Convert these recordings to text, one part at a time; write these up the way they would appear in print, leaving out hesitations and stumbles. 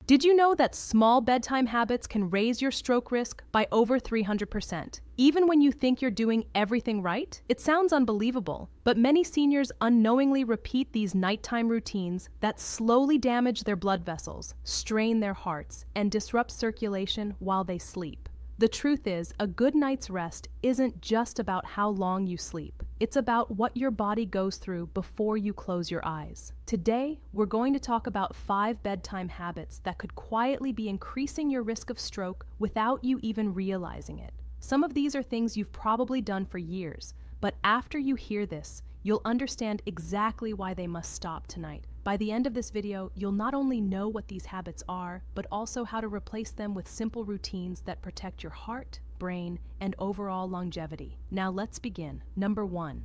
Did you know that small bedtime habits can raise your stroke risk by over 300%? Even when you think you're doing everything right? It sounds unbelievable, but many seniors unknowingly repeat these nighttime routines that slowly damage their blood vessels, strain their hearts, and disrupt circulation while they sleep. The truth is, a good night's rest isn't just about how long you sleep. It's about what your body goes through before you close your eyes. Today, we're going to talk about 5 bedtime habits that could quietly be increasing your risk of stroke without you even realizing it. Some of these are things you've probably done for years, but after you hear this, you'll understand exactly why they must stop tonight. By the end of this video, you'll not only know what these habits are, but also how to replace them with simple routines that protect your heart, brain, and overall longevity. Now let's begin. Number 1.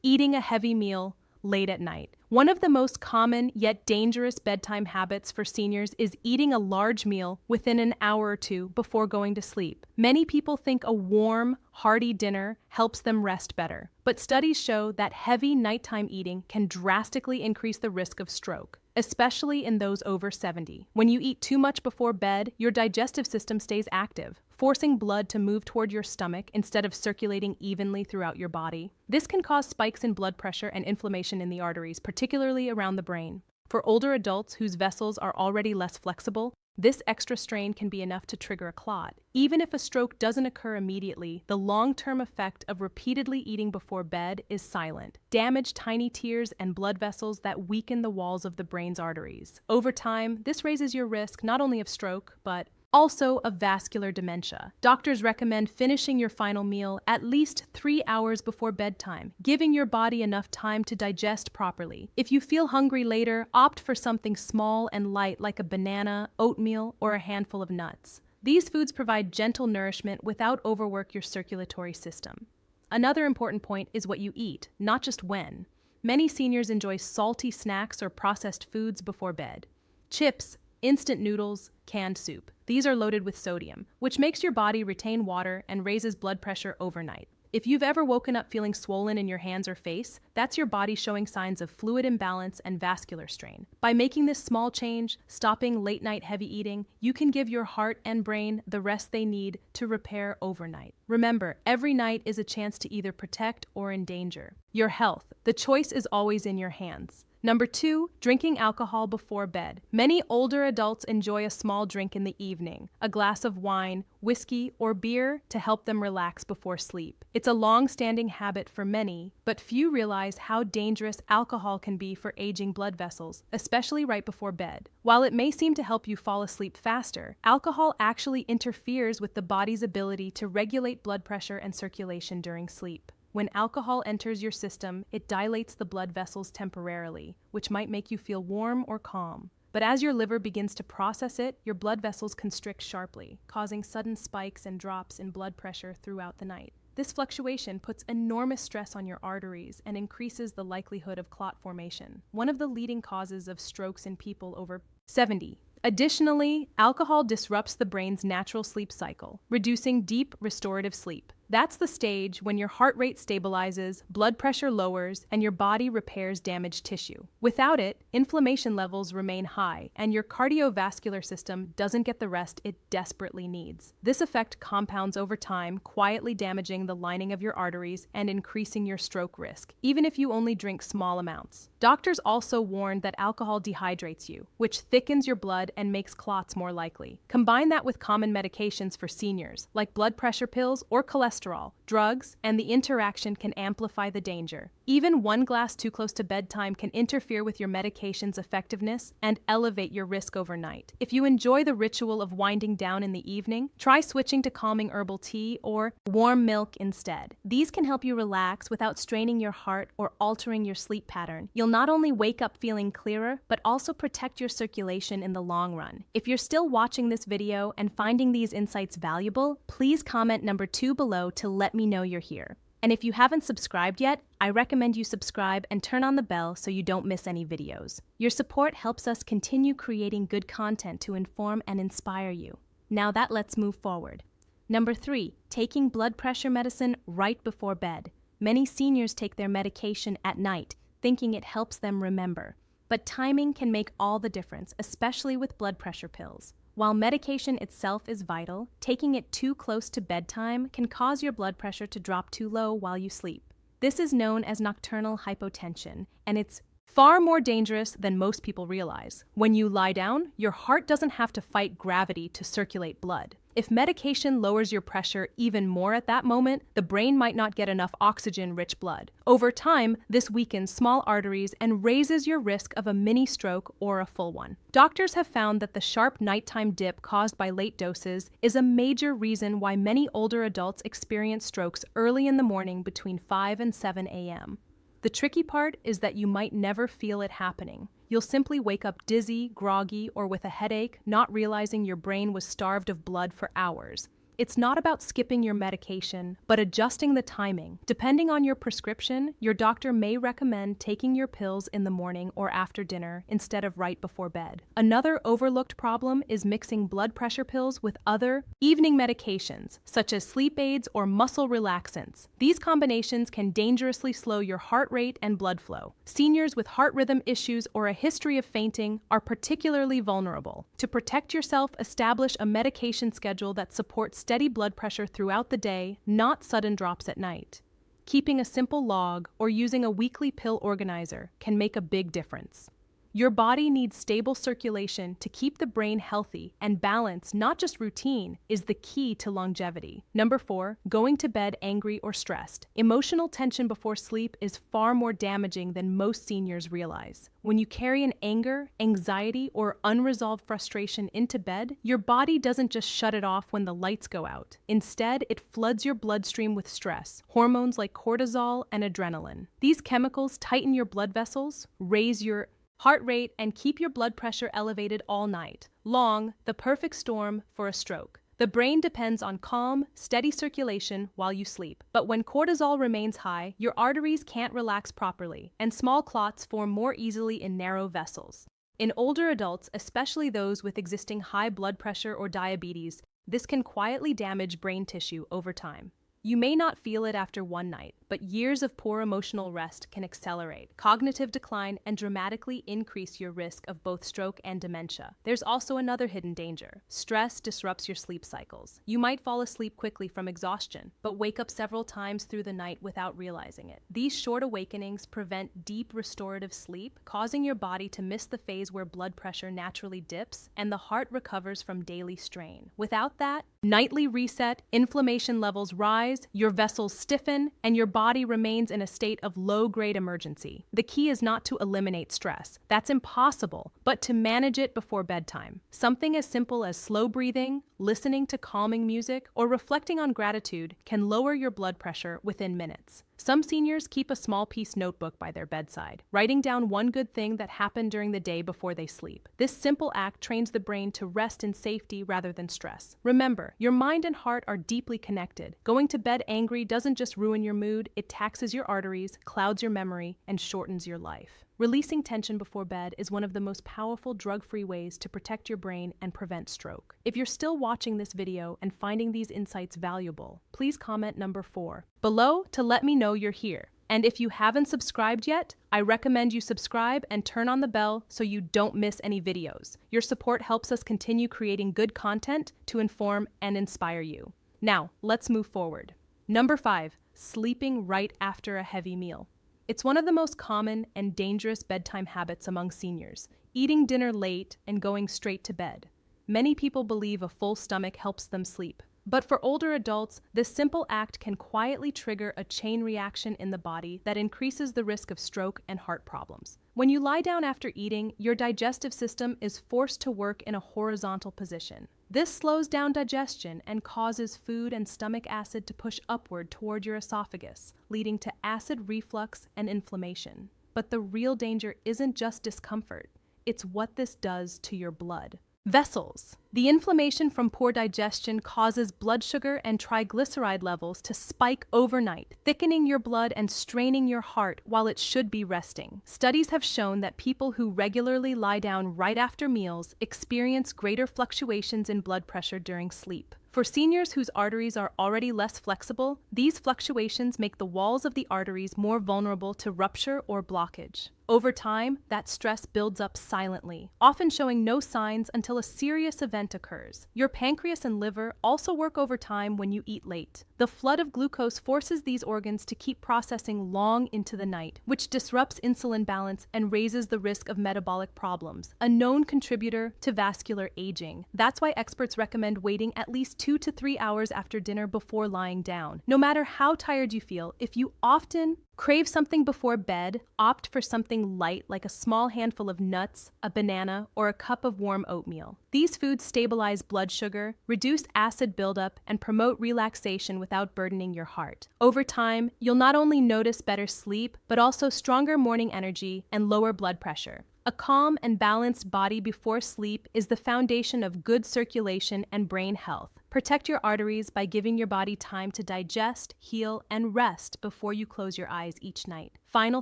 Eating a heavy meal late at night. One of the most common yet dangerous bedtime habits for seniors is eating a large meal within an hour or two before going to sleep. Many people think a warm, hearty dinner helps them rest better, but studies show that heavy nighttime eating can drastically increase the risk of stroke, especially in those over 70. When you eat too much before bed, your digestive system stays active, forcing blood to move toward your stomach instead of circulating evenly throughout your body. This can cause spikes in blood pressure and inflammation in the arteries, particularly around the brain. For older adults whose vessels are already less flexible, this extra strain can be enough to trigger a clot. Even if a stroke doesn't occur immediately, the long-term effect of repeatedly eating before bed is silent. Damage tiny tears and blood vessels that weaken the walls of the brain's arteries. Over time, this raises your risk not only of stroke, but also of vascular dementia. Doctors recommend finishing your final meal at least 3 hours before bedtime, giving your body enough time to digest properly. If you feel hungry later, opt for something small and light like a banana, oatmeal, or a handful of nuts. These foods provide gentle nourishment without overwork your circulatory system. Another important point is what you eat, not just when. Many seniors enjoy salty snacks or processed foods before bed. Chips, instant noodles, canned soup. These are loaded with sodium, which makes your body retain water and raises blood pressure overnight. If you've ever woken up feeling swollen in your hands or face, that's your body showing signs of fluid imbalance and vascular strain. By making this small change, stopping late-night heavy eating, you can give your heart and brain the rest they need to repair overnight. Remember, every night is a chance to either protect or endanger your health. The choice is always in your hands. Number 2, drinking alcohol before bed. Many older adults enjoy a small drink in the evening, a glass of wine, whiskey, or beer to help them relax before sleep. It's a long-standing habit for many, but few realize how dangerous alcohol can be for aging blood vessels, especially right before bed. While it may seem to help you fall asleep faster, alcohol actually interferes with the body's ability to regulate blood pressure and circulation during sleep. When alcohol enters your system, it dilates the blood vessels temporarily, which might make you feel warm or calm. But as your liver begins to process it, your blood vessels constrict sharply, causing sudden spikes and drops in blood pressure throughout the night. This fluctuation puts enormous stress on your arteries and increases the likelihood of clot formation, one of the leading causes of strokes in people over 70. Additionally, alcohol disrupts the brain's natural sleep cycle, reducing deep restorative sleep. That's the stage when your heart rate stabilizes, blood pressure lowers, and your body repairs damaged tissue. Without it, inflammation levels remain high, and your cardiovascular system doesn't get the rest it desperately needs. This effect compounds over time, quietly damaging the lining of your arteries and increasing your stroke risk, even if you only drink small amounts. Doctors also warn that alcohol dehydrates you, which thickens your blood and makes clots more likely. Combine that with common medications for seniors, like blood pressure pills or cholesterol, drugs, and the interaction can amplify the danger. Even one glass too close to bedtime can interfere with your medication's effectiveness and elevate your risk overnight. If you enjoy the ritual of winding down in the evening, try switching to calming herbal tea or warm milk instead. These can help you relax without straining your heart or altering your sleep pattern. You'll not only wake up feeling clearer, but also protect your circulation in the long run. If you're still watching this video and finding these insights valuable, please comment number 2 below to let me know you're here. And if you haven't subscribed yet, I recommend you subscribe and turn on the bell so you don't miss any videos. Your support helps us continue creating good content to inform and inspire you. Now let's move forward. Number 3, taking blood pressure medicine right before bed. Many seniors take their medication at night, thinking it helps them remember. But timing can make all the difference, especially with blood pressure pills. While medication itself is vital, taking it too close to bedtime can cause your blood pressure to drop too low while you sleep. This is known as nocturnal hypotension, and it's far more dangerous than most people realize. When you lie down, your heart doesn't have to fight gravity to circulate blood. If medication lowers your pressure even more at that moment, the brain might not get enough oxygen-rich blood. Over time, this weakens small arteries and raises your risk of a mini stroke or a full one. Doctors have found that the sharp nighttime dip caused by late doses is a major reason why many older adults experience strokes early in the morning between 5 and 7 a.m. The tricky part is that you might never feel it happening. You'll simply wake up dizzy, groggy, or with a headache, not realizing your brain was starved of blood for hours. It's not about skipping your medication, but adjusting the timing. Depending on your prescription, your doctor may recommend taking your pills in the morning or after dinner instead of right before bed. Another overlooked problem is mixing blood pressure pills with other evening medications, such as sleep aids or muscle relaxants. These combinations can dangerously slow your heart rate and blood flow. Seniors with heart rhythm issues or a history of fainting are particularly vulnerable. To protect yourself, establish a medication schedule that supports steady blood pressure throughout the day, not sudden drops at night. Keeping a simple log or using a weekly pill organizer can make a big difference. Your body needs stable circulation to keep the brain healthy, and balance, not just routine, is the key to longevity. Number 4, going to bed angry or stressed. Emotional tension before sleep is far more damaging than most seniors realize. When you carry an anger, anxiety, or unresolved frustration into bed, your body doesn't just shut it off when the lights go out. Instead, it floods your bloodstream with stress, hormones like cortisol and adrenaline. These chemicals tighten your blood vessels, raise your heart rate, and keep your blood pressure elevated all night long, the perfect storm for a stroke. The brain depends on calm, steady circulation while you sleep. But when cortisol remains high, your arteries can't relax properly, and small clots form more easily in narrow vessels. In older adults, especially those with existing high blood pressure or diabetes, this can quietly damage brain tissue over time. You may not feel it after one night, but years of poor emotional rest can accelerate cognitive decline and dramatically increase your risk of both stroke and dementia. There's also another hidden danger. Stress disrupts your sleep cycles. You might fall asleep quickly from exhaustion, but wake up several times through the night without realizing it. These short awakenings prevent deep restorative sleep, causing your body to miss the phase where blood pressure naturally dips and the heart recovers from daily strain. Without that nightly reset, inflammation levels rise, your vessels stiffen, and your body remains in a state of low-grade emergency. The key is not to eliminate stress. That's impossible, but to manage it before bedtime. Something as simple as slow breathing, listening to calming music, or reflecting on gratitude can lower your blood pressure within minutes. Some seniors keep a small piece notebook by their bedside, writing down one good thing that happened during the day before they sleep. This simple act trains the brain to rest in safety rather than stress. Remember, your mind and heart are deeply connected. Going to bed angry doesn't just ruin your mood, it taxes your arteries, clouds your memory, and shortens your life. Releasing tension before bed is one of the most powerful drug-free ways to protect your brain and prevent stroke. If you're still watching this video and finding these insights valuable, please comment number 4 below to let me know you're here. And if you haven't subscribed yet, I recommend you subscribe and turn on the bell so you don't miss any videos. Your support helps us continue creating good content to inform and inspire you. Now, let's move forward. Number 5, sleeping right after a heavy meal. It's one of the most common and dangerous bedtime habits among seniors, eating dinner late and going straight to bed. Many people believe a full stomach helps them sleep. But for older adults, this simple act can quietly trigger a chain reaction in the body that increases the risk of stroke and heart problems. When you lie down after eating, your digestive system is forced to work in a horizontal position. This slows down digestion and causes food and stomach acid to push upward toward your esophagus, leading to acid reflux and inflammation. But the real danger isn't just discomfort, it's what this does to your blood. Vessels. The inflammation from poor digestion causes blood sugar and triglyceride levels to spike overnight, thickening your blood and straining your heart while it should be resting. Studies have shown that people who regularly lie down right after meals experience greater fluctuations in blood pressure during sleep. For seniors whose arteries are already less flexible, these fluctuations make the walls of the arteries more vulnerable to rupture or blockage. Over time, that stress builds up silently, often showing no signs until a serious event occurs. Your pancreas and liver also work overtime when you eat late. The flood of glucose forces these organs to keep processing long into the night, which disrupts insulin balance and raises the risk of metabolic problems, a known contributor to vascular aging. That's why experts recommend waiting at least 2 to 3 hours after dinner before lying down. No matter how tired you feel, if you often crave something before bed, opt for something light like a small handful of nuts, a banana, or a cup of warm oatmeal. These foods stabilize blood sugar, reduce acid buildup, and promote relaxation without burdening your heart. Over time, you'll not only notice better sleep, but also stronger morning energy and lower blood pressure. A calm and balanced body before sleep is the foundation of good circulation and brain health. Protect your arteries by giving your body time to digest, heal, and rest before you close your eyes each night. Final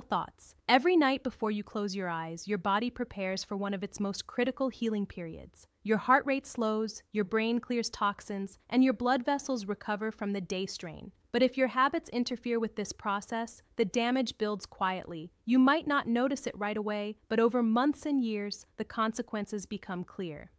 thoughts. Every night before you close your eyes, your body prepares for one of its most critical healing periods. Your heart rate slows, your brain clears toxins, and your blood vessels recover from the day strain. But if your habits interfere with this process, the damage builds quietly. You might not notice it right away, but over months and years, the consequences become clear.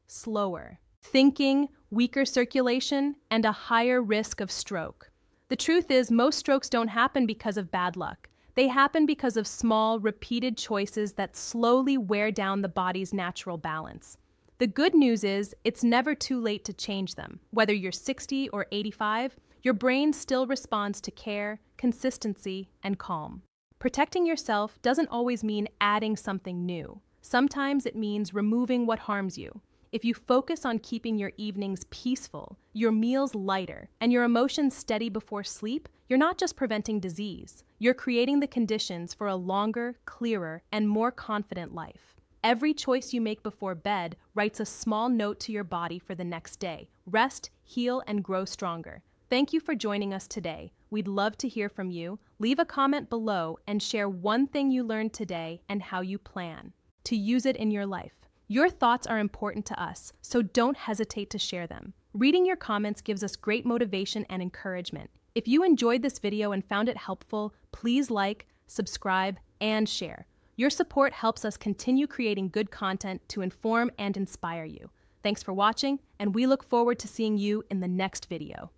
Slower thinking, weaker circulation, and a higher risk of stroke. The truth is, most strokes don't happen because of bad luck. They happen because of small, repeated choices that slowly wear down the body's natural balance. The good news is, it's never too late to change them. Whether you're 60 or 85, your brain still responds to care, consistency, and calm. Protecting yourself doesn't always mean adding something new. Sometimes it means removing what harms you. If you focus on keeping your evenings peaceful, your meals lighter, and your emotions steady before sleep, you're not just preventing disease. You're creating the conditions for a longer, clearer, and more confident life. Every choice you make before bed writes a small note to your body for the next day. Rest, heal, and grow stronger. Thank you for joining us today. We'd love to hear from you. Leave a comment below and share one thing you learned today and how you plan to use it in your life. Your thoughts are important to us, so don't hesitate to share them. Reading your comments gives us great motivation and encouragement. If you enjoyed this video and found it helpful, please like, subscribe, and share. Your support helps us continue creating good content to inform and inspire you. Thanks for watching, and we look forward to seeing you in the next video.